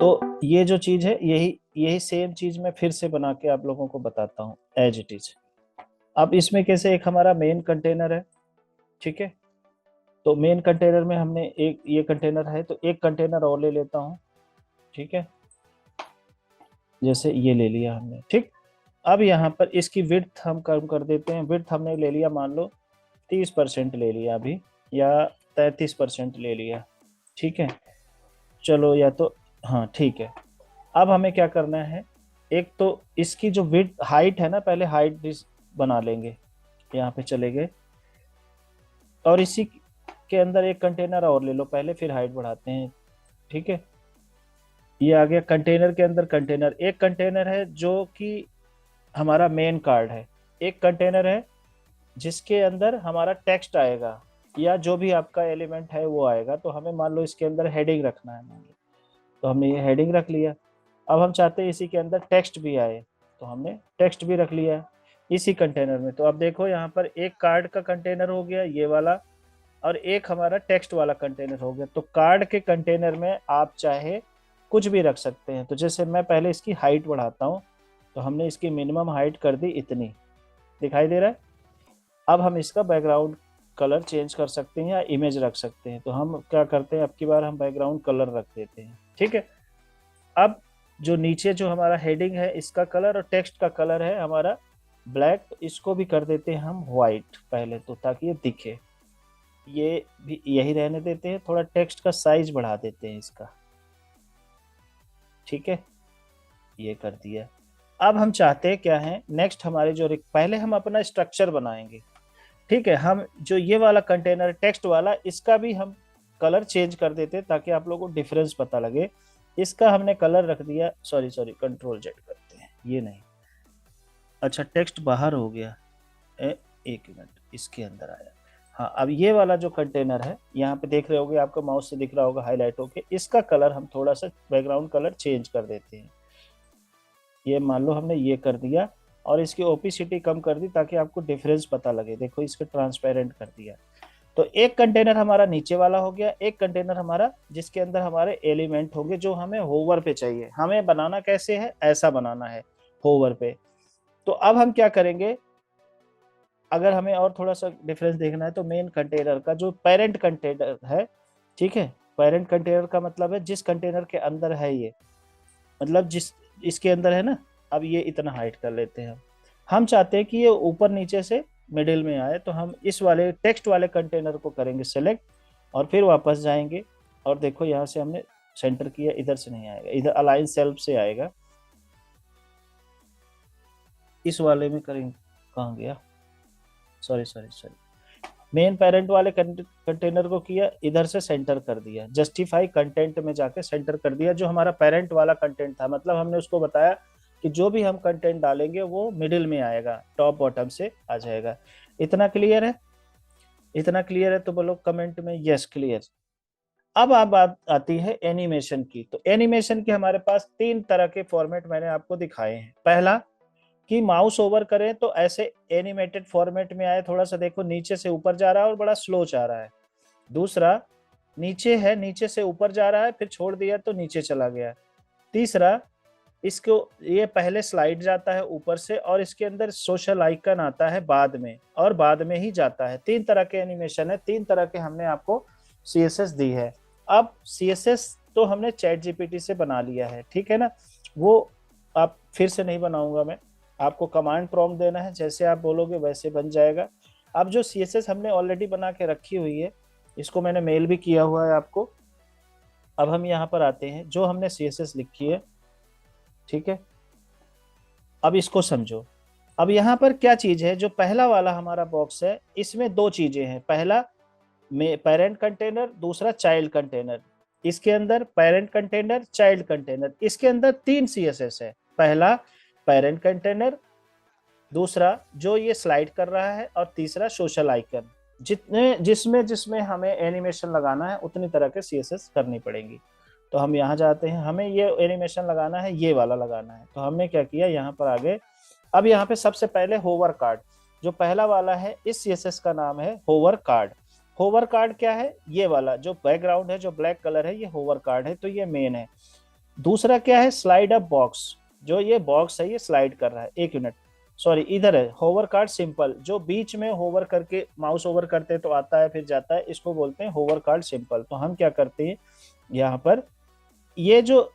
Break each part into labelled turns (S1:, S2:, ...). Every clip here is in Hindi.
S1: तो ये जो चीज है यही यही सेम चीज मैं फिर से बना के आप लोगों को बताता हूँ एज इट इज। अब इसमें कैसे, एक हमारा मेन कंटेनर है, ठीक है। तो मेन कंटेनर में हमने एक ये कंटेनर है, तो एक कंटेनर और ले लेता हूँ, ठीक है। जैसे ये ले लिया हमने, ठीक। अब यहाँ पर इसकी विड्थ हम कम कर देते हैं। विड्थ हमने ले लिया, मान लो 30% ले लिया अभी, या 33% ले लिया, ठीक है। चलो, या तो हाँ ठीक है। अब हमें क्या करना है, एक तो इसकी जो विड्थ हाइट है ना, पहले हाइट बना लेंगे। यहाँ पे चले गए और इसी के अंदर एक कंटेनर और ले लो पहले, फिर हाइट बढ़ाते हैं, ठीक है। ये आ गया कंटेनर के अंदर कंटेनर। एक कंटेनर है जो कि हमारा मेन कार्ड है, एक कंटेनर है जिसके अंदर हमारा टेक्स्ट आएगा या जो भी आपका एलिमेंट है वो आएगा। तो हमें मान लो इसके अंदर हेडिंग रखना है, मान लो, तो हमने ये हेडिंग रख लिया। अब हम चाहते हैं इसी के अंदर टेक्स्ट भी आए, तो हमने टेक्स्ट भी रख लिया इसी कंटेनर में। तो अब देखो यहाँ पर एक कार्ड का कंटेनर हो गया ये वाला, और एक हमारा टेक्स्ट वाला कंटेनर हो गया। तो कार्ड के कंटेनर में आप चाहे कुछ भी रख सकते हैं। तो जैसे मैं पहले इसकी हाइट बढ़ाता हूँ, तो हमने इसकी मिनिमम हाइट कर दी इतनी, दिखाई दे रहा है। अब हम इसका बैकग्राउंड कलर चेंज कर सकते हैं या इमेज रख सकते हैं। तो हम क्या करते हैं, अब की बार हम बैकग्राउंड कलर रख देते हैं, ठीक है। अब जो नीचे जो हमारा हेडिंग है इसका कलर और टेक्स्ट का कलर है हमारा ब्लैक, तो इसको भी कर देते हैं हम व्हाइट पहले, तो ताकि ये दिखे। ये भी यही रहने देते हैं, थोड़ा टेक्स्ट का साइज बढ़ा देते हैं इसका, ठीक है। ये कर दिया। अब हम चाहते हैं क्या है, नेक्स्ट हमारे जो पहले हम अपना स्ट्रक्चर बनाएंगे, ठीक है। हम जो ये वाला कंटेनर टेक्स्ट वाला, इसका भी हम कलर चेंज कर देते हैं ताकि आप लोगों को डिफरेंस पता लगे। इसका हमने कलर रख दिया, सॉरी कंट्रोल जेड करते हैं, ये नहीं, अच्छा टेक्स्ट बाहर हो गया, एक मिनट, इसके अंदर आया। हाँ, अब ये वाला जो कंटेनर है यहाँ पे देख रहे होगे, आपको माउस से दिख रहा होगा हाईलाइट होके, इसका कलर हम थोड़ा सा बैकग्राउंड कलर चेंज कर देते हैं। ये मान लो हमने ये कर दिया और इसकी ओपेसिटी कम कर दी ताकि आपको डिफरेंस पता लगे। देखो इसको ट्रांसपेरेंट कर दिया। तो एक कंटेनर हमारा नीचे वाला हो गया, एक कंटेनर हमारा जिसके अंदर हमारे एलिमेंट होंगे जो हमें होवर पे चाहिए। हमें बनाना कैसे है, ऐसा बनाना है होवर पे। तो अब हम क्या करेंगे, अगर हमें और थोड़ा सा डिफरेंस देखना है तो मेन कंटेनर का जो पेरेंट कंटेनर है, ठीक है, पेरेंट कंटेनर का मतलब है जिस कंटेनर के अंदर है ये, मतलब जिस इसके अंदर है ना। अब ये इतना हाइट कर लेते हैं। हम चाहते हैं कि ये ऊपर नीचे से मिडिल में आए, तो हम इस वाले टेक्स्ट वाले कंटेनर को करेंगे सेलेक्ट और फिर वापस जाएंगे। और देखो यहाँ से हमने सेंटर किया, इधर से नहीं आएगा, इधर अलाइन सेल्फ से आएगा। इस वाले में करेंगे, कहाँ गया, सॉरी मेन पेरेंट वाले कंटेनर को किया, इधर से सेंटर कर दिया, जस्टिफाई कंटेंट में जाके सेंटर कर दिया जो हमारा पेरेंट वाला कंटेंट था। मतलब हमने उसको बताया कि जो भी हम कंटेंट डालेंगे वो मिडिल में आएगा, टॉप बॉटम से आ जाएगा। इतना क्लियर है, इतना क्लियर है तो बोलो कमेंट में यस क्लियर। अब आप बात आती है एनिमेशन की। तो एनिमेशन के हमारे पास 3 तरह के फॉर्मेट मैंने आपको दिखाए हैं। पहला कि माउस ओवर करें तो ऐसे एनिमेटेड फॉर्मेट में आए, थोड़ा सा देखो नीचे से ऊपर जा रहा है और बड़ा स्लो जा रहा है। दूसरा, नीचे है, नीचे से ऊपर जा रहा है, फिर छोड़ दिया तो नीचे चला गया। तीसरा, इसको ये पहले स्लाइड जाता है ऊपर से और इसके अंदर सोशल आइकन आता है बाद में, और बाद में ही जाता है। 3 तरह के एनिमेशन है, 3 तरह के हमने आपको CSS दी है। अब CSS तो हमने चैट जीपीटी से बना लिया है, ठीक है ना। वो आप फिर से नहीं बनाऊंगा मैं, आपको कमांड प्रॉम्प्ट देना है, जैसे आप बोलोगे वैसे बन जाएगा। अब जो CSS हमने ऑलरेडी बना के रखी हुई है, इसको मैंने मेल भी किया हुआ है आपको। अब हम यहाँ पर आते हैं, जो हमने CSS लिखी है, ठीक है। अब इसको समझो। अब यहाँ पर क्या चीज है, जो पहला वाला हमारा बॉक्स है इसमें 2 चीजें हैं। पहला में पेरेंट कंटेनर, दूसरा चाइल्ड कंटेनर। इसके अंदर पेरेंट कंटेनर, चाइल्ड कंटेनर, इसके अंदर 3 CSS है। पहला पेरेंट कंटेनर, दूसरा जो ये स्लाइड कर रहा है, और तीसरा सोशल आइकन। जिसमें जिसमें हमें एनिमेशन लगाना है उतनी तरह के CSS करनी पड़ेगी। तो हम यहाँ जाते हैं, हमें ये एनिमेशन लगाना है, ये वाला लगाना है। तो हमने क्या किया, यहाँ पर आगे। अब यहाँ पे सबसे पहले होवर कार्ड, जो पहला वाला है, इस CSS का नाम है होवर कार्ड। होवर कार्ड क्या है, ये वाला जो बैकग्राउंड है, जो ब्लैक कलर है, ये होवर कार्ड है, तो ये मेन है। दूसरा क्या है, स्लाइड अप बॉक्स, जो ये बॉक्स है ये स्लाइड कर रहा है, एक मिनट सॉरी इधर है होवर कार्ड सिंपल, जो बीच में होवर करके माउस ओवर करते हैं तो आता है फिर जाता है, इसको बोलते हैं होवर कार्ड सिंपल। तो हम क्या करते हैं यहाँ पर, ये जो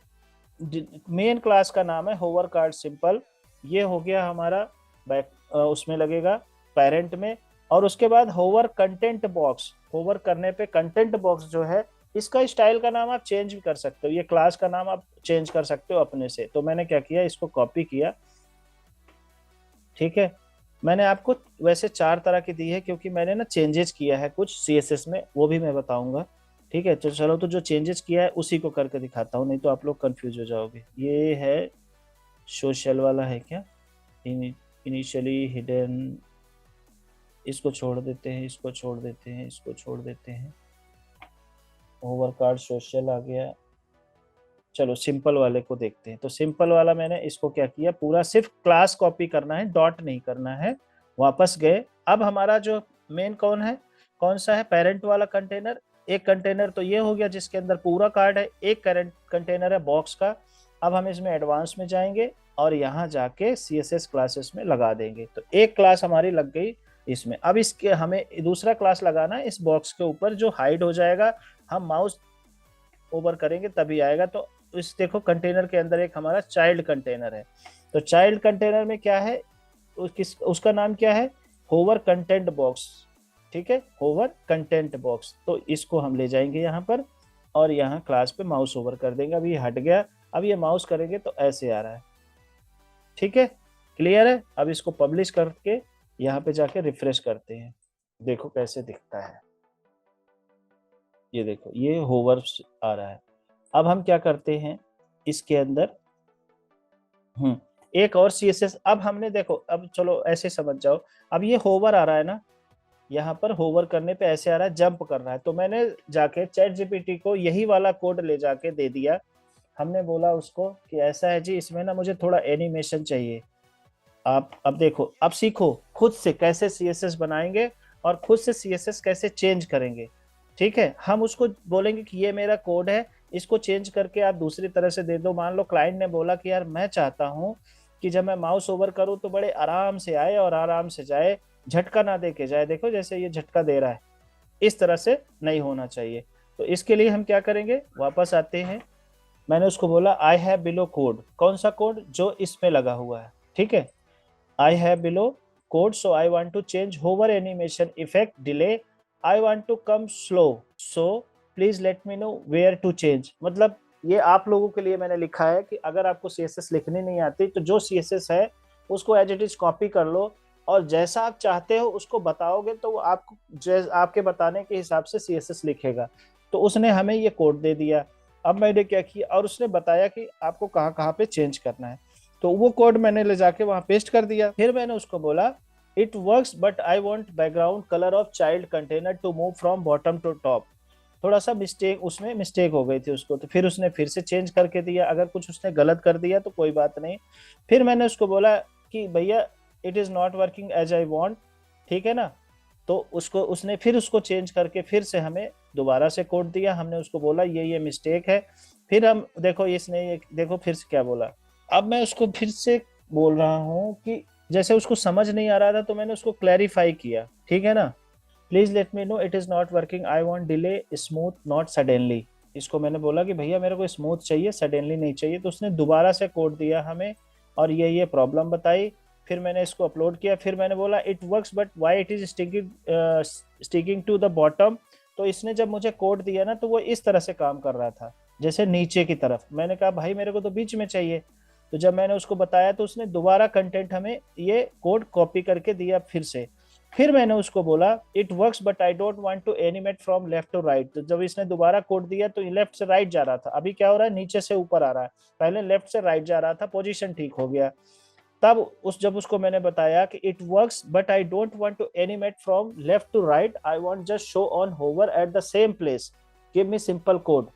S1: मेन क्लास का नाम है होवर कार्ड सिंपल, ये हो गया हमारा बैक, उसमें लगेगा पेरेंट में। और उसके बाद होवर कंटेंट बॉक्स, होवर करने पे कंटेंट बॉक्स जो है, इसका स्टाइल का नाम आप चेंज भी कर सकते हो, ये क्लास का नाम आप चेंज कर सकते हो अपने से। तो मैंने क्या किया, इसको कॉपी किया, ठीक है। मैंने आपको वैसे 4 तरह की दी है क्योंकि मैंने ना चेंजेस किया है कुछ सीएसएस में, वो भी मैं बताऊंगा, ठीक है। तो चलो, तो जो चेंजेस किया है उसी को करके दिखाता हूँ, नहीं तो आप लोग कंफ्यूज हो जाओगे। ये है सोशल वाला है क्या, इनिशियली हिडन, इसको छोड़ देते हैं, इसको छोड़ देते हैं, इसको छोड़ देते हैं। ओवर कार्ड सोशल आ गया। चलो सिंपल वाले को देखते हैं। तो सिंपल वाला मैंने इसको क्या किया, पूरा सिर्फ क्लास कॉपी करना है, डॉट नहीं करना है। वापस गए, अब हमारा जो मेन कौन है, कौन सा है, पेरेंट वाला कंटेनर। एक कंटेनर तो ये हो गया जिसके अंदर पूरा कार्ड है, एक करंट कंटेनर है बॉक्स का। अब हम इसमें एडवांस में जाएंगे और यहाँ जाके CSS क्लासेस में लगा देंगे। तो एक क्लास हमारी लग गई इसमें। अब इसके हमें दूसरा क्लास लगाना है इस बॉक्स के ऊपर, जो हाइड हो जाएगा, हम माउस ओवर करेंगे तभी आएगा। तो इस देखो कंटेनर के अंदर एक हमारा चाइल्ड कंटेनर है। तो चाइल्ड कंटेनर में क्या है, उसका नाम क्या है, होवर कंटेंट बॉक्स, ठीक है, होवर कंटेंट बॉक्स। तो इसको हम ले जाएंगे यहाँ पर और यहाँ क्लास पे माउस ओवर कर देंगे। अब ये हट गया, अब ये माउस करेंगे तो ऐसे आ रहा है, ठीक है, क्लियर है। अब इसको पब्लिश करके यहाँ पे जाके रिफ्रेश करते हैं, देखो कैसे दिखता है। ये देखो ये होवर आ रहा है। अब हम क्या करते हैं इसके अंदर, एक और CSS। अब हमने देखो, अब चलो ऐसे समझ जाओ, अब ये होवर आ रहा है ना, यहाँ पर होवर करने पे ऐसे आ रहा है, जंप कर रहा है। तो मैंने जाके चैट जीपीटी को यही वाला कोड ले जाके दे दिया। हमने बोला उसको कि ऐसा है जी, इसमें ना मुझे थोड़ा एनिमेशन चाहिए। आप अब देखो, अब सीखो खुद से कैसे CSS बनाएंगे और खुद से CSS कैसे चेंज करेंगे, ठीक है। हम उसको बोलेंगे कि ये मेरा कोड है, इसको चेंज करके आप दूसरी तरह से दे दो। मान लो क्लाइंट ने बोला कि यार मैं चाहता हूँ कि जब मैं माउस ओवर करूँ तो बड़े आराम से आए और आराम से जाए, झटका ना दे के जाए, देखो जैसे ये झटका दे रहा है, इस तरह से नहीं होना चाहिए। तो इसके लिए हम क्या करेंगे, वापस आते हैं। मैंने उसको बोला आई हैव बिलो कोड, कौन सा कोड, जो इसमें लगा हुआ है, ठीक है। I have below code, so I want to change hover animation effect delay. I want to come slow, so please let me know where to change। मतलब ये आप लोगों के लिए मैंने लिखा है कि अगर आपको CSS लिखनी नहीं आती तो जो CSS है उसको एज इट इज कॉपी कर लो और जैसा आप चाहते हो उसको बताओगे तो वो आपको आपके बताने के हिसाब से CSS लिखेगा। तो उसने हमें ये कोड दे दिया। अब मैंने क्या किया, और उसने बताया कि आपको कहाँ कहाँ पे चेंज करना है। तो वो कोड मैंने ले जाके वहां पेस्ट कर दिया। फिर मैंने उसको बोला it works but I want background colour of child container to move from bottom to top. थोड़ा सा मिस्टेक, उसमें मिस्टेक हो गई थी उसको, तो फिर उसने फिर से चेंज करके दिया। अगर कुछ उसने गलत कर दिया तो कोई बात नहीं। फिर मैंने उसको बोला कि भैया it is not working as I want, ठीक है ना। तो उसको उसने फिर उसको चेंज करके फिर से हमें दोबारा से कोड दिया। हमने उसको बोला ये मिस्टेक है। फिर हम देखो, इसने ये देखो फिर से क्या बोला। अब मैं उसको फिर से बोल रहा हूँ कि जैसे उसको समझ नहीं आ रहा था तो मैंने उसको क्लैरिफाई किया, ठीक है ना। Please let me know it is not working, I want delay smooth not suddenly. इसको मैंने बोला कि भैया मेरे को स्मूथ चाहिए, सडनली नहीं चाहिए। तो उसने दोबारा से कोड दिया हमें और ये प्रॉब्लम बताई। फिर मैंने इसको अपलोड किया। फिर मैंने बोला it works but why it is sticking to the bottom. तो इसने जब मुझे कोड दिया ना तो वो इस तरह से काम कर रहा था, जैसे नीचे की तरफ। मैंने कहा भाई मेरे को तो बीच में चाहिए। तो जब मैंने उसको बताया तो उसने दोबारा कंटेंट हमें ये कोड कॉपी करके दिया फिर से। फिर मैंने उसको बोला it works but I don't want to animate from left to right. तो जब इसने दोबारा कोड दिया तो लेफ्ट से राइट जा रहा था, अभी क्या हो रहा है, नीचे से ऊपर आ रहा है। पहले लेफ्ट से राइट जा रहा था, पोजीशन ठीक हो गया। तब जब उसको मैंने बताया कि it works but I don't want to animate from left to right, I want just show on hover at the same place, give me simple code.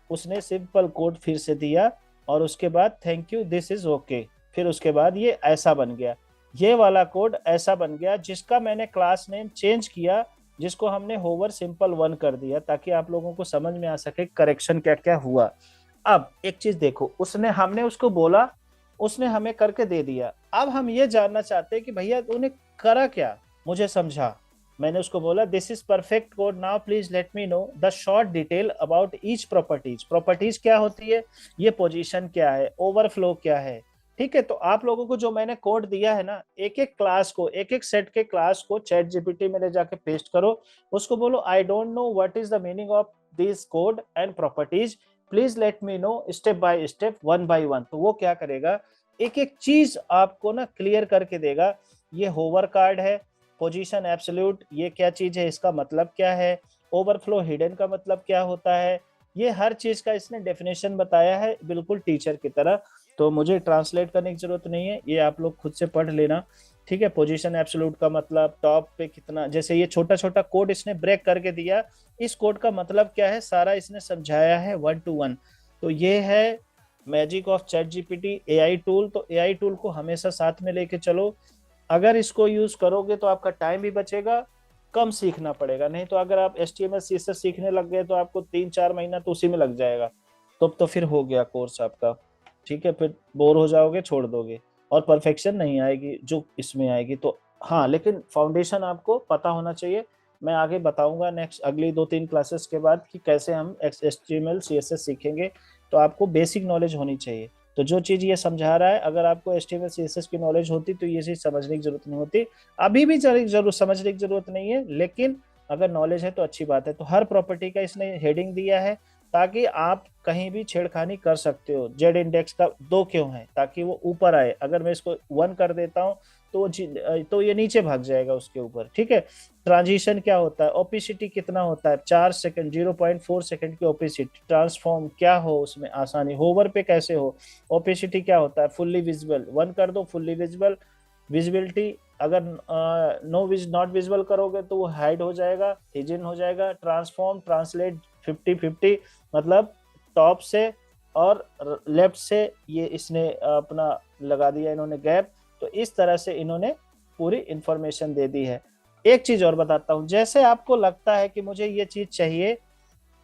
S1: उसने सिंपल कोड फिर से दिया और उसके बाद thank you this is okay. फिर उसके बाद ये ऐसा बन गया, ये वाला कोड ऐसा बन गया जिसका मैंने क्लास नेम चेंज किया, जिसको हमने होवर सिंपल 1 कर दिया ताकि आप लोगों को समझ में आ सके करेक्शन क्या क्या हुआ। अब एक चीज देखो, हमने उसको बोला, उसने हमें करके दे दिया। अब हम ये जानना चाहते हैं कि भैया तूने करा क्या, मुझे समझा। मैंने उसको बोला this is perfect code, now please let me know the short detail about each properties. Properties क्या होती है, ये पोजीशन क्या है, ओवरफ्लो क्या है। ठीक है, तो आप लोगों को जो मैंने कोड दिया है ना, एक एक क्लास को, एक एक सेट के क्लास को चैट जीपीटी में ले जाके पेस्ट करो। उसको बोलो I don't know what is the meaning of this code and properties, please let me know step by step, one by one. तो वो क्या करेगा, एक एक चीज आपको ना क्लियर करके देगा। ये होवर कार्ड है, पोजीशन एब्सोल्यूट ये क्या चीज है, इसका मतलब क्या है, ओवरफ्लो हिडन का मतलब क्या होता है, ये हर चीज का इसने डेफिनेशन बताया है, बिल्कुल टीचर की तरह। तो मुझे ट्रांसलेट करने की जरूरत नहीं है, ये आप लोग खुद से पढ़ लेना। ठीक है, पोजीशन एब्सोल्यूट का मतलब टॉप पे कितना, जैसे ये छोटा छोटा कोड इसने ब्रेक करके दिया, इस कोड का मतलब क्या है सारा इसने समझाया है 1 to 1। तो ये है magic of chat GPT AI tool. तो एआई टूल को हमेशा साथ में लेके चलो। अगर इसको यूज करोगे तो आपका टाइम भी बचेगा, कम सीखना पड़ेगा। नहीं तो अगर आप HTML CSS सीखने लग गए तो आपको 3-4 महीना तो उसी में लग जाएगा, तो फिर हो गया कोर्स आपका। ठीक है, फिर बोर हो जाओगे, छोड़ दोगे, और परफेक्शन नहीं आएगी जो इसमें आएगी। तो हाँ, लेकिन फाउंडेशन आपको पता होना चाहिए। मैं आगे बताऊंगा नेक्स्ट अगली 2-3 क्लासेस के बाद कि कैसे हम HTML CSS सीखेंगे। तो आपको बेसिक नॉलेज होनी चाहिए। तो जो चीज ये समझा रहा है, अगर आपको HTML CSS की नॉलेज होती तो ये चीज समझने की जरूरत नहीं होती। अभी भी जरूर समझने की जरूरत नहीं है, लेकिन अगर नॉलेज है तो अच्छी बात है। तो हर प्रॉपर्टी का इसने हेडिंग दिया है ताकि आप कहीं भी छेड़खानी कर सकते हो। जेड इंडेक्स का 2 क्यों है, ताकि वो ऊपर आए। अगर मैं इसको 1 कर देता हूँ तो ये नीचे भाग जाएगा उसके ऊपर। ठीक है, ट्रांजिशन क्या होता है, ओपेसिटी कितना होता है, 4 सेकंड, 0.4 सेकंड की ओपेसिटी। ट्रांसफॉर्म क्या हो उसमें आसानी, होवर पे कैसे हो, ओपेसिटी क्या होता है, फुल्ली विजिबल 1 कर दो, फुल्ली विजिबल। विजिबिलिटी अगर नॉट विजिबल करोगे तो वो हाइड हो जाएगा, हिजन हो जाएगा। ट्रांसफॉर्म ट्रांसलेट 50-50, मतलब टॉप से और लेफ्ट से ये इसने अपना लगा दिया इन्होंने गैप। तो इस तरह से इन्होंने पूरी इंफॉर्मेशन दे दी है। एक चीज और बताता हूँ, जैसे आपको लगता है कि मुझे ये चीज चाहिए,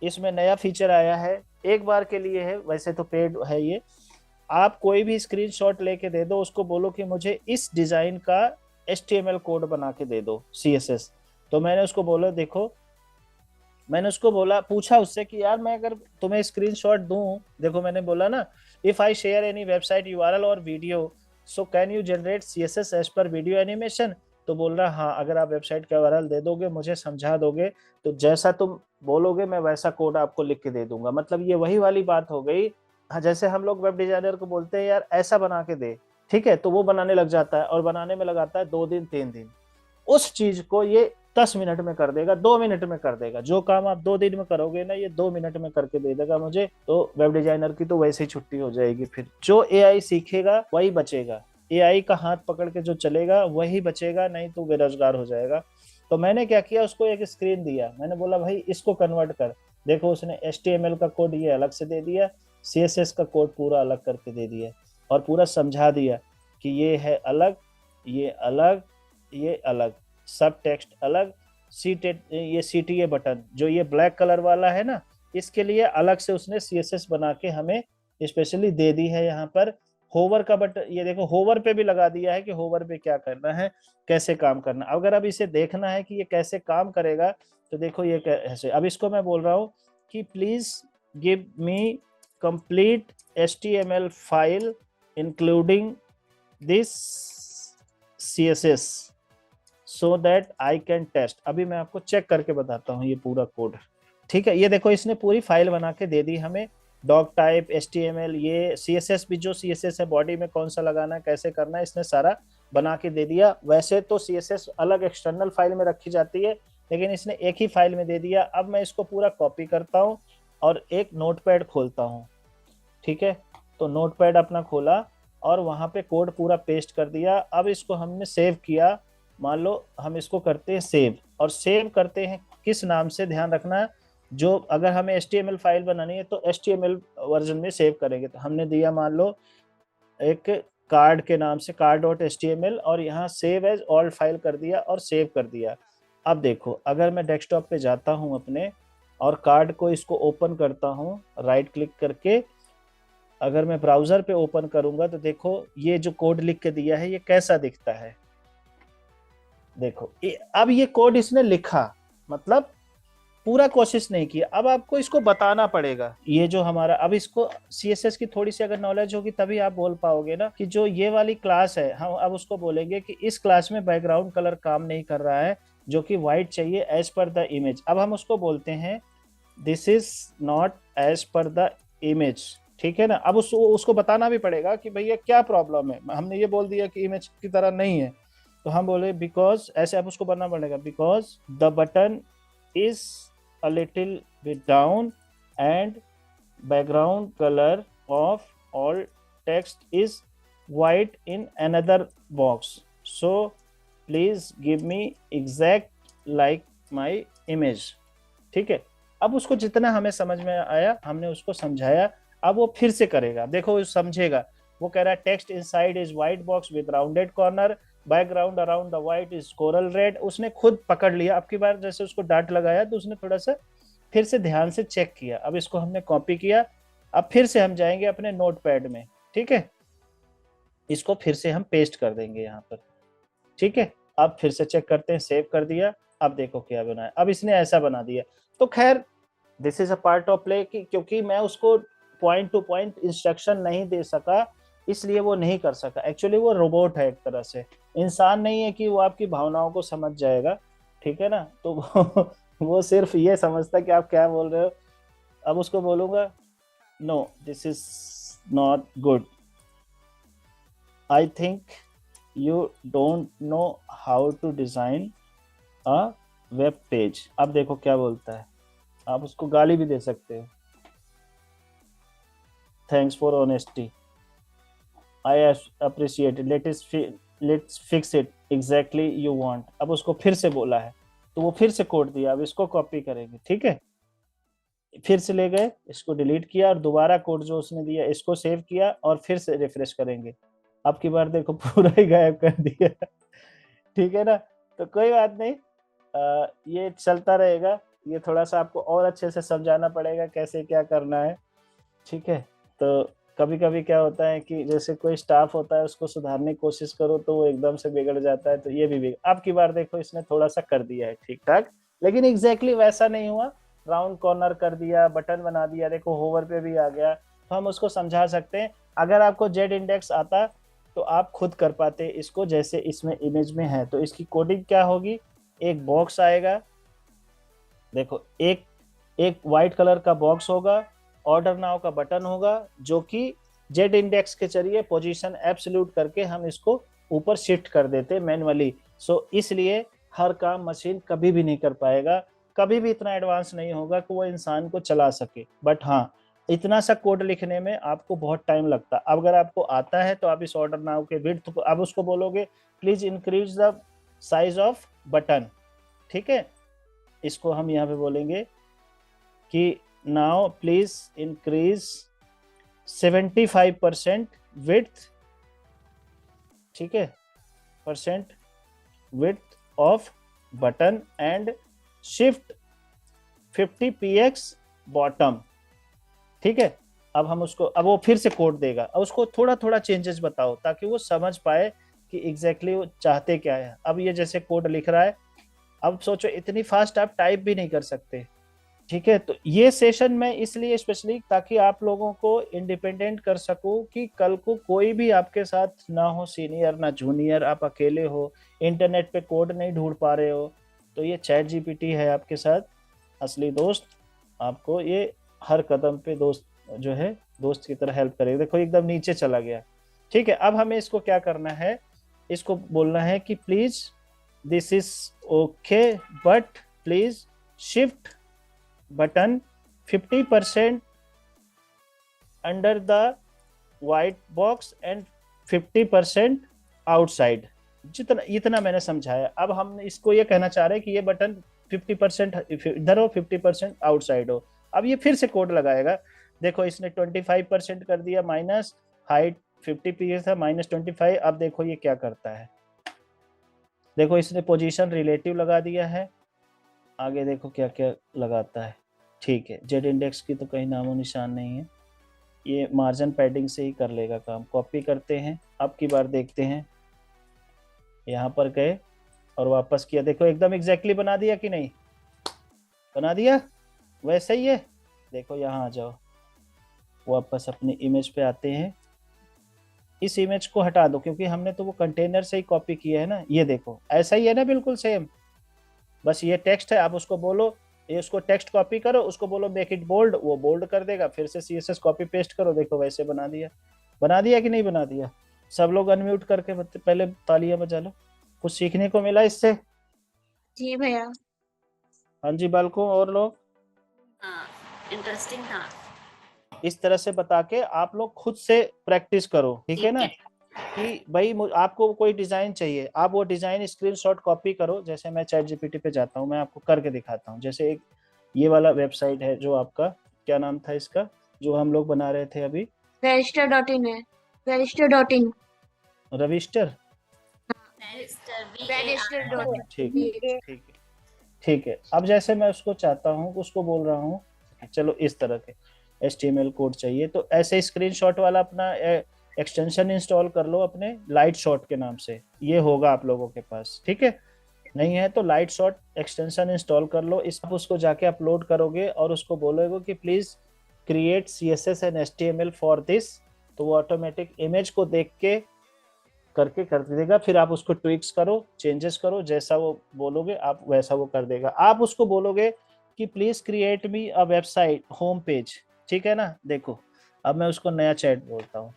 S1: इसमें नया फीचर आया है, एक बार के लिए है, वैसे तो पेड है ये। आप कोई भी स्क्रीनशॉट लेके दे दो, उसको बोलो कि मुझे इस डिजाइन का HTML कोड बना के दे दो CSS। तो मैंने उसको बोला देखो, मैंने उसको बोला, पूछा उससे कि यार मैं अगर तुम्हें स्क्रीनशॉट दूं, देखो मैंने बोला ना, if I share any website URL और video so can you generate CSS as per video animation. तो बोल रहा हाँ, अगर आप वेबसाइट का URL दे दोगे, मुझे समझा दोगे, तो जैसा तुम बोलोगे मैं वैसा कोड आपको लिख के दे दूंगा। मतलब ये वही वाली बात हो गई। हाँ, जैसे हम लोग वेब डिजाइनर को बोलते हैं यार ऐसा बना के दे, ठीक है, तो वो बनाने लग जाता है, और बनाने में लगाता है 2 दिन 3 दिन। उस चीज को ये 10 मिनट में कर देगा, 2 मिनट में कर देगा। जो काम आप 2 दिन में करोगे ना, ये 2 मिनट में करके दे देगा मुझे। तो वेब डिजाइनर की तो वैसे ही छुट्टी हो जाएगी। फिर जो AI सीखेगा वही बचेगा, AI का हाथ पकड़ के जो चलेगा वही बचेगा, नहीं तो बेरोजगार हो जाएगा। तो मैंने क्या किया, उसको एक स्क्रीन दिया, मैंने बोला भाई इसको कन्वर्ट कर। देखो उसने HTML का कोड ये अलग से दे दिया, CSS का कोड पूरा अलग करके दे दिया, और पूरा समझा दिया कि ये है अलग, ये अलग, ये अलग, सब टेक्स्ट अलग। ये CTA बटन जो ये ब्लैक कलर वाला है ना, इसके लिए अलग से उसने CSS बना के हमें स्पेशली दे दी है। यहाँ पर होवर का बटन, ये देखो होवर पे भी लगा दिया है कि होवर पे क्या करना है, कैसे काम करना। अगर अब इसे देखना है कि ये कैसे काम करेगा, तो देखो ये कैसे। अब इसको मैं बोल रहा हूँ कि please give me complete HTML file including this CSS so that I can test. अभी मैं आपको चेक करके बताता हूँ ये पूरा कोड। ठीक है, ये देखो इसने पूरी फाइल बना के दे दी हमें, डॉक टाइप HTML, ये CSS भी, जो CSS है बॉडी में कौन सा लगाना है, कैसे करना है, इसने सारा बना के दे दिया। वैसे तो CSS अलग एक्सटर्नल फाइल में रखी जाती है, लेकिन इसने एक ही फाइल में दे दिया। अब मैं इसको पूरा कॉपी करता हूँ और एक नोटपैड खोलता हूँ। ठीक है, तो नोटपैड अपना खोला और वहां पे कोड पूरा पेस्ट कर दिया। अब इसको हमने सेव किया। मान लो हम इसको करते हैं सेव, और सेव करते हैं किस नाम से, ध्यान रखना, जो अगर हमें HTML फाइल बनानी है तो HTML वर्जन में सेव करेंगे। तो हमने दिया मान लो एक कार्ड के नाम से, card.html, और यहाँ सेव एज ऑल फाइल कर दिया और सेव कर दिया। अब देखो अगर मैं डेस्कटॉप पे जाता हूँ अपने, और कार्ड को इसको ओपन करता हूँ राइट क्लिक करके, अगर मैं ब्राउजर पे ओपन करूंगा तो देखो ये जो कोड लिख के दिया है ये कैसा दिखता है। देखो अब ये कोड इसने लिखा, मतलब पूरा कोशिश नहीं किया। अब आपको इसको बताना पड़ेगा, ये जो हमारा, अब इसको सीएसएस की थोड़ी सी अगर नॉलेज होगी तभी आप बोल पाओगे ना कि जो ये वाली क्लास है, हम अब उसको बोलेंगे कि इस क्लास में बैकग्राउंड कलर काम नहीं कर रहा है, जो कि व्हाइट चाहिए एज पर द इमेज। अब हम उसको बोलते हैं this is not as per the image, ठीक है ना। अब उसको बताना भी पड़ेगा कि भैया क्या प्रॉब्लम है, हमने ये बोल दिया कि इमेज की तरह नहीं है, तो हम बोले बिकॉज, ऐसे आप उसको बनना पड़ेगा, because the button is a little bit down and background color of all text is white in another box, so please give me exact like my image। ठीक है, अब उसको जितना हमें समझ में आया हमने उसको समझाया। अब वो फिर से करेगा, देखो वो समझेगा। वो कह रहा है text inside is white box with rounded corner, background around the white is coral red. उसने खुद पकड़ लिया। अब की बार जैसे उसको डांट लगाया तो उसने थोड़ा सा फिर से ध्यान से चेक किया। अब इसको हमने कॉपी किया। अब फिर से हम जाएंगे अपने नोटपैड में, ठीक है, इसको फिर से हम पेस्ट कर देंगे यहाँ पर, ठीक है। अब फिर से चेक करते हैं, सेव कर दिया। अब देखो क्या बना है, अब इसने ऐसा बना दिया। तो खैर this is a part of play, क्योंकि मैं उसको पॉइंट टू पॉइंट इंस्ट्रक्शन नहीं दे सका, इसलिए वो नहीं कर सका। एक्चुअली वो रोबोट है, एक तरह से इंसान नहीं है कि वो आपकी भावनाओं को समझ जाएगा, ठीक है ना। तो वो सिर्फ ये समझता कि आप क्या बोल रहे हो। अब उसको बोलूंगा no this is not good, I think you don't know how to design a web page. अब देखो क्या बोलता है। आप उसको गाली भी दे सकते हो, thanks for honesty, I appreciate it, let's fix it exactly you want. अब उसको फिर से बोला है तो वो फिर से कोड दिया। अब इसको कॉपी करेंगे, ठीक है, फिर से ले गए, इसको डिलीट किया और दोबारा कोड जो उसने दिया इसको सेव किया और फिर से रिफ्रेश करेंगे। अब की बार देखो पूरा ही गायब कर दिया। ठीक है ना। तो कोई बात नहीं, ये चलता रहेगा। ये थोड़ा सा आपको और अच्छे से समझाना पड़ेगा कैसे क्या करना है, ठीक है। तो कभी कभी क्या होता है कि जैसे कोई स्टाफ होता है उसको सुधारने की कोशिश करो तो वो एकदम से बिगड़ जाता है, तो ये भी बिगड़। अब की बार देखो इसने थोड़ा सा कर दिया है ठीक ठाक, लेकिन एग्जैक्टली वैसा नहीं हुआ। राउंड कॉर्नर कर दिया, बटन बना दिया, देखो होवर पे भी आ गया। तो हम उसको समझा सकते हैं। अगर आपको जेड इंडेक्स आता तो आप खुद कर पाते इसको, जैसे इसमें इमेज में है। तो इसकी कोडिंग क्या होगी, एक बॉक्स आएगा, देखो एक एक व्हाइट कलर का बॉक्स होगा, ऑर्डर नाउ का बटन होगा, जो कि जेड इंडेक्स के जरिए पोजीशन एब्सोल्यूट करके हम इसको ऊपर शिफ्ट कर देते मैन्युअली। सो इसलिए हर काम मशीन कभी भी नहीं कर पाएगा, कभी भी इतना एडवांस नहीं होगा कि वो इंसान को चला सके। बट हाँ, इतना सा कोड लिखने में आपको बहुत टाइम लगता है। अब अगर आपको आता है तो आप इस ऑर्डर नाउ के विड्थ को, अब उसको बोलोगे please increase the size off button, ठीक है। इसको हम यहाँ पे बोलेंगे कि नाउ प्लीज इंक्रीज 75% विड्थ, ठीक है, percent width off button and shift 50 px bottom, ठीक है। अब हम उसको, अब वो फिर से कोड देगा। अब उसको थोड़ा थोड़ा चेंजेस बताओ ताकि वो समझ पाए कि एग्जैक्टली वो चाहते क्या है। अब ये जैसे कोड लिख रहा है, अब सोचो इतनी फास्ट आप टाइप भी नहीं कर सकते, ठीक है। तो ये सेशन मैं इसलिए स्पेशली ताकि आप लोगों को इंडिपेंडेंट कर सकूं कि कल को कोई भी आपके साथ ना हो, सीनियर ना जूनियर, आप अकेले हो, इंटरनेट पे कोड नहीं ढूंढ पा रहे हो, तो ये चैट जीपीटी है आपके साथ असली दोस्त। आपको ये हर कदम पे दोस्त जो है दोस्त की तरह हेल्प करेगा। देखो एकदम नीचे चला गया, ठीक है। अब हमें इसको क्या करना है, इसको बोलना है कि please this is okay but please shift button 50% under the white box and 50% outside. जितना इतना मैंने समझाया। अब हम इसको ये कहना चाह रहे हैं कि ये बटन 50% इधर हो, 50% आउटसाइड हो। अब ये फिर से कोड लगाएगा। देखो इसने 25% कर दिया, माइनस हाइट 50 पीस था, -25। अब देखो ये क्या करता है, देखो इसने पोजीशन रिलेटिव लगा दिया है। आगे देखो क्या क्या लगाता है, ठीक है। जेड इंडेक्स की तो कहीं नामो निशान नहीं है। ये मार्जिन पैडिंग से ही कर लेगा काम। कॉपी करते हैं, अब की बार देखते हैं, यहाँ पर गए और वापस किया, देखो एकदम एग्जैक्टली बना दिया कि नहीं, बना दिया वैसे ही है। देखो यहाँ आ जाओ, वापस अपनी इमेज पे आते हैं, इस इमेज को हटा दो क्योंकि हमने तो वो कंटेनर से ही कॉपी किया है ना, ये देखो ऐसा ही है ना, बिल्कुल सेम। बस ये टेक्स्ट है, आप उसको बोलो, ये उसको टेक्स्ट कॉपी करो, उसको बोलो मेक इट बोल्ड, वो बोल्ड कर देगा, फिर से सीएसएस कॉपी पेस्ट करो, देखो वैसे बना दिया। बना दिया कि नहीं बना दिया? सब लोग अनम्यूट करके पहले तालियां बजा लो, कुछ सीखने को मिला इससे।
S2: जी भैया।
S1: हाँ जी बालको और लोग,
S2: हाँ, इंटरेस्टिंग था।
S1: इस तरह से बता के आप लोग खुद से प्रैक्टिस करो, ठीक है ना। कि भाई आपको कोई डिजाइन चाहिए, आप वो डिजाइन स्क्रीनशॉट कॉपी करो, जैसे मैं चैट जीपीटी पे जाता हूँ, मैं आपको करके दिखाता हूँ। जैसे एक ये वाला वेबसाइट है जो आपका, क्या नाम था इसका, जो हम लोग बना रहे थे अभी,
S2: Register.in है, Register.in।
S1: रविस्टर।
S2: Register.in।
S1: ठीक है ठीक है ठीक है। अब जैसे मैं उसको चाहता हूँ, उसको बोल रहा हूँ चलो इस तरह के HTML कोड चाहिए, तो ऐसे स्क्रीनशॉट वाला अपना एक्सटेंशन इंस्टॉल कर लो अपने लाइट शॉट के नाम से, ये होगा आप लोगों के पास, ठीक है। नहीं है तो लाइट शॉट एक्सटेंशन इंस्टॉल कर लो, इस आप उसको जाके अपलोड करोगे और उसको बोलोगे कि please create CSS and HTML for this, तो वो ऑटोमेटिक इमेज को देख के करके कर देगा, फिर आप उसको ट्विक्स करो, चेंजेस करो, जैसा वो बोलोगे आप वैसा वो कर देगा। आप उसको बोलोगे कि please create me a website home page, ठीक है ना। देखो अब मैं उसको नया चैट बोलता हूँ,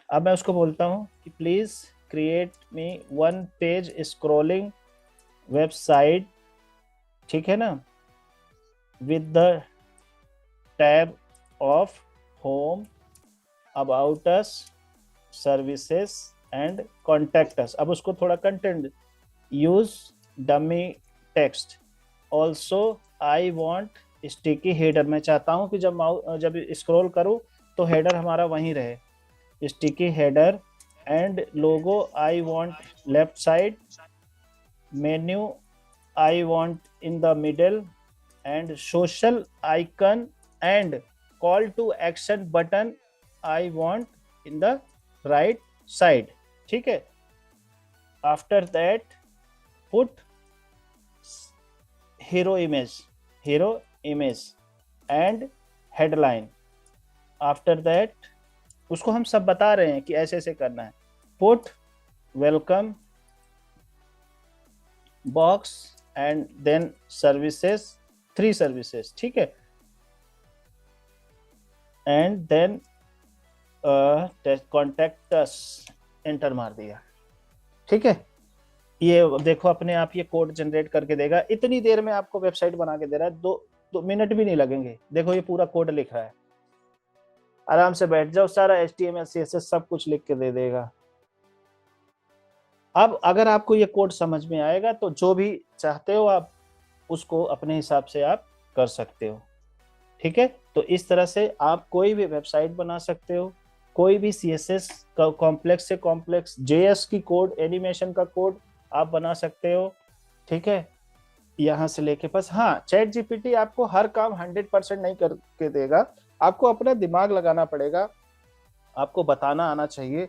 S1: अब मैं उसको बोलता हूँ कि please create me one page scrolling website, ठीक है ना, with the tab of home, about us, services and contact us. अब उसको थोड़ा content, use dummy text, also I want sticky header, मैं चाहता हूँ कि जब स्क्रॉल करूँ तो हेडर हमारा वहीं रहे, sticky header and logo I want left side, menu I want in the middle and social icon and call to action button I want in the right side, ठीक है। After that put hero image and headline. After that उसको हम सब बता रहे हैं कि ऐसे ऐसे करना है। Put welcome box and then services, 3 services, ठीक है, and then contact us, enter मार दिया, ठीक है। ये देखो अपने आप ये कोड जनरेट करके देगा, इतनी देर में आपको वेबसाइट बना के दे रहा है, 2 मिनट भी नहीं लगेंगे। देखो ये पूरा कोड लिख रहा है, आराम से बैठ जाओ, सारा HTML CSS सब कुछ लिख के दे देगा। अब अगर आपको ये कोड समझ में आएगा तो जो भी चाहते हो आप उसको अपने हिसाब से आप कर सकते हो, ठीक है। तो इस तरह से आप कोई भी वेबसाइट बना सकते हो, कोई भी CSS का कॉम्प्लेक्स से कॉम्प्लेक्स JS की कोड, एनिमेशन का कोड आप बना सकते हो, ठीक है। यहाँ से लेके बस, हाँ चैट जीपीटी आपको हर काम 100% नहीं करके देगा, आपको अपना दिमाग लगाना पड़ेगा, आपको बताना आना चाहिए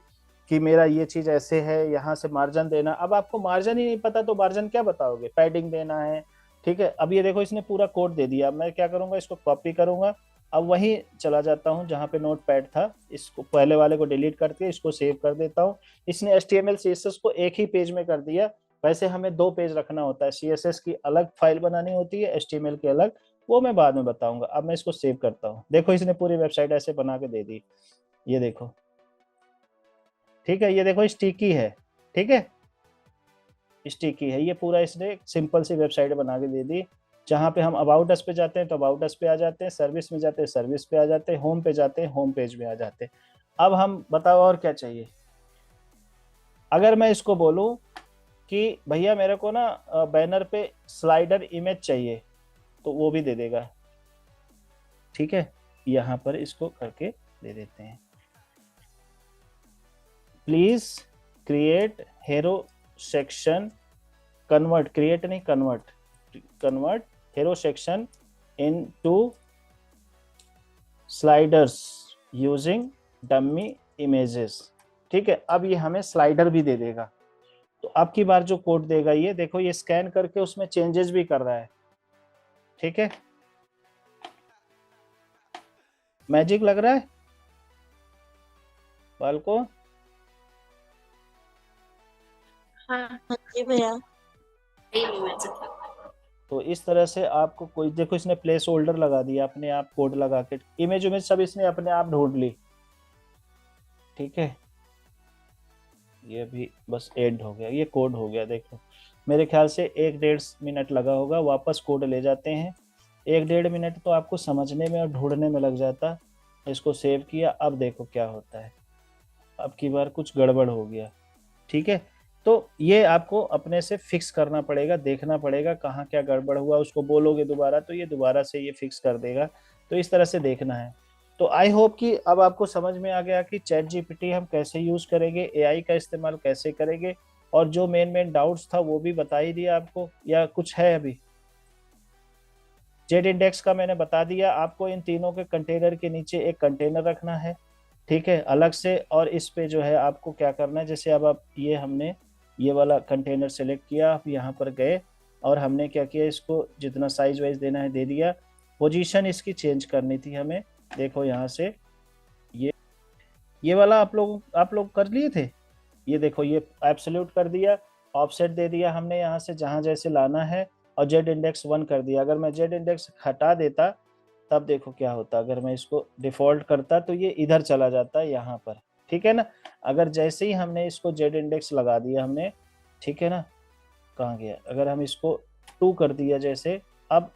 S1: कि मेरा ये चीज ऐसे है, यहाँ से मार्जिन देना। अब आपको मार्जिन ही नहीं पता तो मार्जिन क्या बताओगे, पैडिंग देना है, ठीक है। अब ये देखो इसने पूरा कोड दे दिया, मैं क्या करूंगा, इसको कॉपी करूंगा, अब वही चला जाता हूँ जहाँ पे नोट पैड था, इसको पहले वाले को डिलीट करके इसको सेव कर देता हूँ। इसने HTML CSS को एक ही पेज में कर दिया, वैसे हमें 2 पेज रखना होता है, CSS की अलग फाइल बनानी होती है, HTML की अलग, वो मैं बाद में बताऊंगा। अब मैं इसको सेव करता हूँ, देखो इसने पूरी वेबसाइट ऐसे बना के दे दी, ये देखो, ठीक है। ये देखो स्टिकी है, ठीक है, स्टिकी है, ये पूरा इसने एक सिंपल सी वेबसाइट बना के दे दी। जहाँ पे हम अबाउट अस पे जाते हैं तो अबाउट अस पे आ जाते हैं, सर्विस में जाते हैं सर्विस पे आ जाते हैं, होम पे जाते हैं होम पेज में आ जाते हैं। अब हम बताओ और क्या चाहिए। अगर मैं इसको बोलूं कि भैया मेरे को ना बैनर पे स्लाइडर इमेज चाहिए, तो वो भी दे देगा, ठीक है। यहाँ पर इसको करके दे देते हैं, please create hero section, convert, create नहीं convert hero section into sliders using dummy images. ठीक है, अब ये हमें स्लाइडर भी दे देगा। तो अब की बार जो कोड देगा ये देखो, ये स्कैन करके उसमें चेंजेस भी कर रहा है। ठीक है, मैजिक लग रहा है बाल को?
S2: हाँ जी भैया।
S1: तो इस तरह से आपको कोई देखो, इसने प्लेस होल्डर लगा दिया अपने आप, कोड लगा के इमेज उमेज सब इसने अपने आप ढूंढ ली। ठीक है, ये भी बस ऐड हो गया, ये कोड हो गया। देखो मेरे ख्याल से 1-1.5 मिनट लगा होगा, वापस कोड ले जाते हैं। 1-1.5 मिनट तो आपको समझने में और ढूंढने में लग जाता। इसको सेव किया, अब देखो क्या होता है। अब की बार कुछ गड़बड़ हो गया। ठीक है, तो ये आपको अपने से फिक्स करना पड़ेगा, देखना पड़ेगा कहाँ क्या गड़बड़ हुआ। उसको बोलोगे दोबारा तो ये दोबारा से ये फिक्स कर देगा। तो इस तरह से देखना है। तो आई होप कि अब आपको समझ में आ गया कि चैट जीपीटी हम कैसे यूज करेंगे, एआई का इस्तेमाल कैसे करेंगे, और जो मेन डाउट्स था वो भी बता ही दिया आपको, या कुछ है अभी? जेड इंडेक्स का मैंने बता दिया आपको। इन तीनों के कंटेनर के नीचे एक कंटेनर रखना है, ठीक है, अलग से। और इस पे जो है आपको क्या करना है, जैसे अब आप ये हमने ये वाला कंटेनर सेलेक्ट किया, आप यहाँ पर गए और हमने क्या किया, इसको जितना साइज वाइज देना है दे दिया। पोजीशन इसकी चेंज करनी थी हमें। देखो यहाँ से ये वाला आप लोग कर लिए थे। ये देखो ये एब्सोल्यूट कर दिया, ऑफसेट दे दिया हमने यहाँ से जहाँ जैसे लाना है, और जेड इंडेक्स 1 कर दिया। अगर मैं जेड इंडेक्स हटा देता तब देखो क्या होता, अगर मैं इसको डिफॉल्ट करता तो ये इधर चला जाता है यहाँ पर। ठीक है ना, अगर जैसे ही हमने इसको जेड इंडेक्स लगा दिया हमने, ठीक है ना, कहाँ गया, अगर हम इसको 2 कर दिया जैसे, अब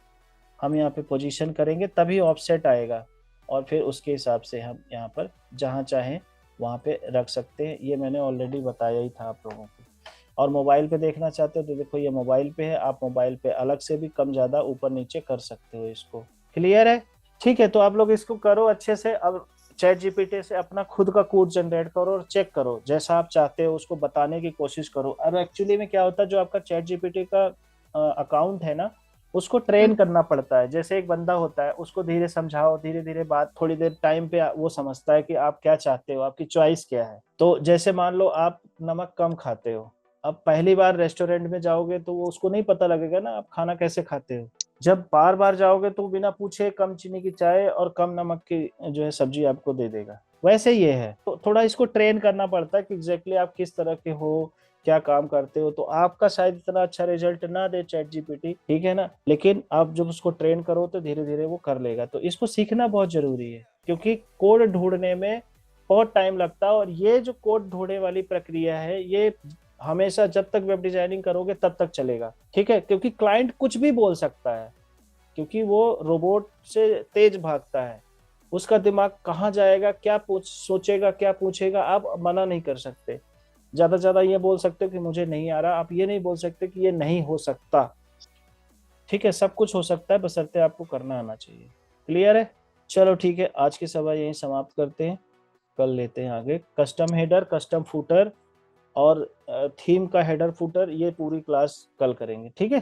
S1: हम यहाँ पे पोजीशन करेंगे तभी ऑफसेट आएगा, और फिर उसके हिसाब से हम यहाँ पर जहाँ चाहें वहाँ पे रख सकते हैं। ये मैंने ऑलरेडी बताया ही था आप लोगों को। और मोबाइल पे देखना चाहते हो तो देखो ये मोबाइल पे है, आप मोबाइल पे अलग से भी कम ज़्यादा ऊपर नीचे कर सकते हो इसको। क्लियर है? ठीक है, तो आप लोग इसको करो अच्छे से। अब चैट जीपीटी से अपना खुद का कोड जनरेट करो और चेक करो, जैसा आप चाहते हो उसको बताने की कोशिश करो। अब एक्चुअली में क्या होता है, जो आपका चैट जीपीटी का अकाउंट है ना, उसको ट्रेन करना पड़ता है। जैसे एक बंदा होता है, उसको धीरे समझाओ, धीरे धीरे बात, थोड़ी देर टाइम पे वो समझता है कि आप क्या चाहते हो, आपकी चॉइस क्या है। तो जैसे मान लो आप नमक कम खाते हो, अब पहली बार रेस्टोरेंट में जाओगे तो वो उसको नहीं पता लगेगा ना आप खाना कैसे खाते हो। जब बार बार जाओगे तो बिना पूछे कम चीनी की चाय और कम नमक की जो है सब्जी आपको दे देगा। वैसे ये है, तो थोड़ा इसको ट्रेन करना पड़ता है कि एग्जैक्टली आप किस तरह के हो, क्या काम करते हो। तो आपका शायद इतना अच्छा रिजल्ट ना दे चैट जीपीटी, ठीक है ना, लेकिन आप जब उसको ट्रेन करो तो धीरे धीरे वो कर लेगा। तो इसको सीखना बहुत जरूरी है, क्योंकि कोड ढूंढने में बहुत टाइम लगता है। और ये जो कोड ढूंढने वाली प्रक्रिया है, ये हमेशा जब तक वेब डिजाइनिंग करोगे तब तक चलेगा। ठीक है, क्योंकि क्लाइंट कुछ भी बोल सकता है, क्योंकि वो रोबोट से तेज भागता है। उसका दिमाग कहाँ जाएगा, क्या सोचेगा, क्या पूछेगा, आप मना नहीं कर सकते। ज्यादा से ज्यादा ये बोल सकते हो कि मुझे नहीं आ रहा, आप ये नहीं बोल सकते कि ये नहीं हो सकता। ठीक है, सब कुछ हो सकता है, बशर्ते आपको करना आना चाहिए। क्लियर है? चलो ठीक है, आज की सभा यहीं समाप्त करते हैं। कल लेते हैं आगे कस्टम हेडर, कस्टम फूटर और थीम का हेडर फूटर, ये पूरी क्लास कल करेंगे। ठीक है।